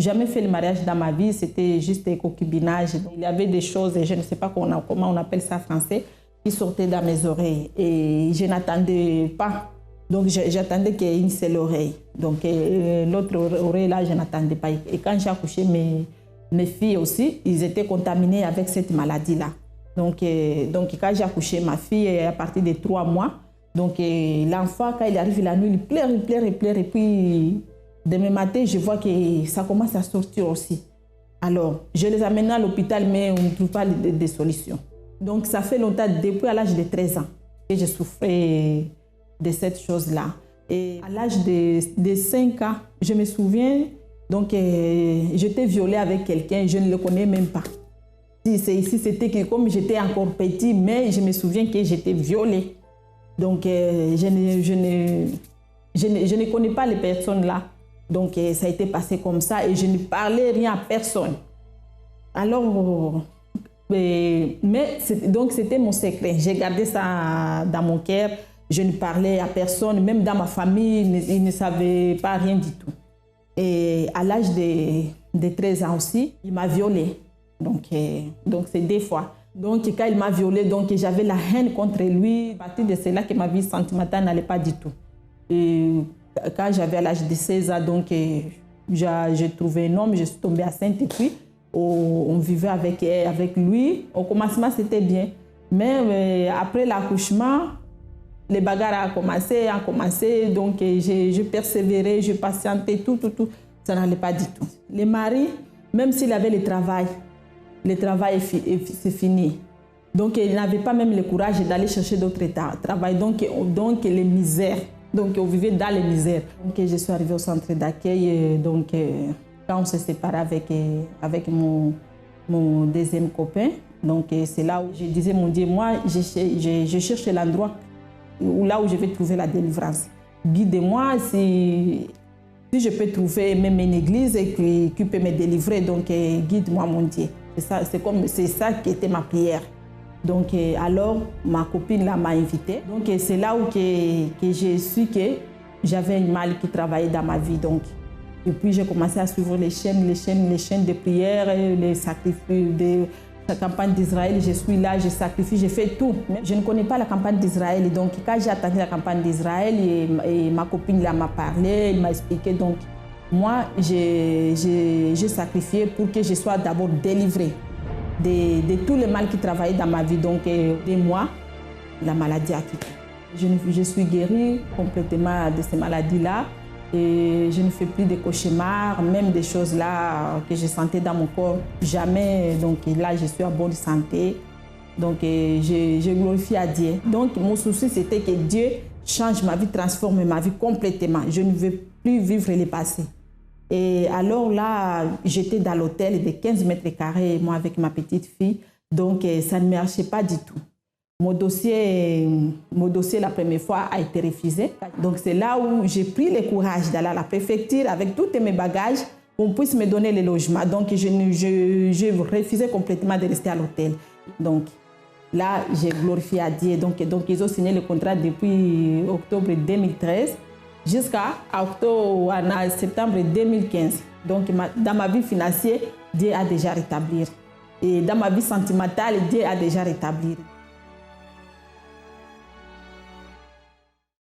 jamais fait le mariage dans ma vie, c'était juste des concubinages. Il y avait des choses, je ne sais pas comment on appelle ça en français, qui sortaient dans mes oreilles. Et je n'attendais pas. Donc j'attendais qu'il y ait une seule oreille. Donc l'autre oreille là, je n'attendais pas. Et quand j'ai accouché, mes filles aussi, ils étaient contaminés avec cette maladie-là. Donc quand j'ai accouché ma fille, à partir de 3 mois, donc l'enfant, quand il arrive la nuit, il pleure, il pleure, il pleure. Et puis demain matin, je vois que ça commence à sortir aussi. Alors, je les amène à l'hôpital, mais on ne trouve pas de solution. Donc ça fait longtemps, depuis à l'âge de 13 ans, que je souffrais de cette chose-là. Et à l'âge de 5 ans, je me souviens, donc j'étais violée avec quelqu'un, je ne le connais même pas. Ici, c'était que comme j'étais encore petit, mais je me souviens que j'étais violée. Donc je ne connais pas les personnes là. Donc ça a été passé comme ça et je ne parlais rien à personne. Alors, donc c'était mon secret. J'ai gardé ça dans mon cœur. Je ne parlais à personne, même dans ma famille, ils ne savaient pas rien du tout. Et à l'âge de 13 ans aussi, il m'a violée. Donc c'est 2 fois. Donc quand il m'a violée, donc j'avais la haine contre lui. À partir de cela que ma vie sentimentale n'allait pas du tout. Et quand j'avais à l'âge de 16 ans, donc j'ai trouvé un homme, je suis tombée enceinte et puis on vivait avec lui. Au commencement, c'était bien. Mais après l'accouchement, les bagarres ont commencé, donc j'ai persévéré, je patientais, tout. Ça n'allait pas du tout. Le mari, même s'il avait le travail c'est fini. Donc il n'avait pas même le courage d'aller chercher d'autres travail. Donc les misères. Donc on vivait dans les misères. Donc je suis arrivée au centre d'accueil. Donc quand on s'est séparé avec mon deuxième copain, donc c'est là où je disais, mon Dieu, moi je cherche l'endroit où je vais trouver la délivrance. Guide-moi si je peux trouver même une église qui peut me délivrer. Donc guide-moi, mon Dieu. C'est ça qui était ma prière. Donc alors ma copine là m'a invitée. Donc c'est là où j'ai su que j'avais un mal qui travaillait dans ma vie. Donc et puis j'ai commencé à suivre les chaînes de prière, les sacrifices de la campagne d'Israël. Je suis là, je sacrifie, je fais tout. Mais je ne connais pas la campagne d'Israël. Donc quand j'ai attendu la campagne d'Israël et ma copine là m'a parlé, elle m'a expliqué. Donc moi, j'ai sacrifié pour que je sois d'abord délivrée de tout le mal qui travaillait dans ma vie. Donc, de moi, la maladie a quitté. Je suis guérie complètement de ces maladies-là. Et je ne fais plus de cauchemars, même des choses là que je sentais dans mon corps. Jamais. Donc là, je suis en bonne santé. Donc, je glorifie à Dieu. Donc, mon souci, c'était que Dieu change ma vie, transforme ma vie complètement. Je ne veux plus vivre le passé. Et alors là, j'étais dans l'hôtel de 15 mètres carrés, moi avec ma petite fille. Donc, ça ne marchait pas du tout. Mon dossier la première fois a été refusé. Donc, c'est là où j'ai pris le courage d'aller à la préfecture avec tous mes bagages pour qu'on puisse me donner le logement. Donc, je refusais complètement de rester à l'hôtel. Donc, là, j'ai glorifié à Dieu. Donc, ils ont signé le contrat depuis octobre 2013. Jusqu'à septembre 2015. Donc, dans ma vie financière, Dieu a déjà rétabli. Et dans ma vie sentimentale, Dieu a déjà rétabli.